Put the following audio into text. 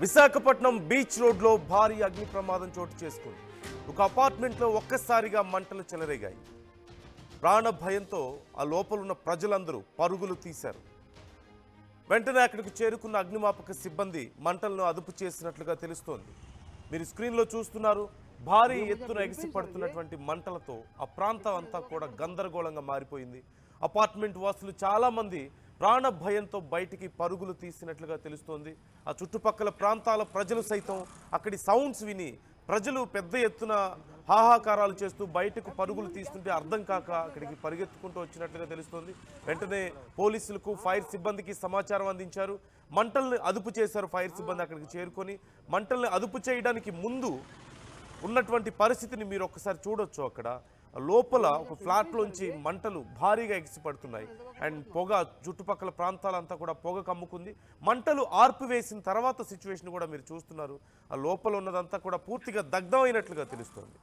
Visakhapatnam beach రోడ్లో భారీ అగ్ని ప్రమాదం చోటు చేసుకుంది. ఒక అపార్ట్మెంట్లో ఒక్కసారిగా మంటలు చెలరేగాయి. ప్రాణ భయంతో ఆ లోపలున్న ప్రజలందరూ పరుగులు తీశారు. వెంటనే అక్కడికి చేరుకున్న అగ్నిమాపక సిబ్బంది మంటలను అదుపు చేసినట్లుగా తెలుస్తోంది. మీరు స్క్రీన్లో చూస్తున్నారు. భారీ ఎత్తున ఎగిసిపడుతున్నటువంటి మంటలతో ఆ ప్రాంతం అంతా కూడా గందరగోళంగా మారిపోయింది. అపార్ట్మెంట్ వాసులు చాలామంది ప్రాణ భయంతో బయటికి పరుగులు తీసినట్లుగా తెలుస్తోంది. ఆ చుట్టుపక్కల ప్రాంతాల ప్రజలు సైతం అక్కడి సౌండ్స్ విని ప్రజలు పెద్ద ఎత్తున హాహాకారాలు చేస్తూ బయటకు పరుగులు తీస్తుంటే అర్థం కాక అక్కడికి పరిగెత్తుకుంటూ వచ్చినట్లుగా తెలుస్తోంది. వెంటనే పోలీసులకు ఫైర్ సిబ్బందికి సమాచారం అందించారు. మంటల్ని అదుపు చేశారు. ఫైర్ సిబ్బంది అక్కడికి చేరుకొని మంటల్ని అదుపు చేయడానికి ముందు ఉన్నటువంటి పరిస్థితిని మీరు ఒక్కసారి చూడొచ్చు. అక్కడ లోపల ఒక ఫ్లాట్లోంచి మంటలు భారీగా ఎగిసిపడుతున్నాయి. అండ్ పొగ చుట్టుపక్కల ప్రాంతాలంతా కూడా పొగ కమ్ముకుంది. మంటలు ఆర్పివేసిన తర్వాత సిచ్యువేషన్ కూడా మీరు చూస్తున్నారు. ఆ లోపల ఉన్నదంతా కూడా పూర్తిగా దగ్ధమైనట్లుగా తెలుస్తోంది.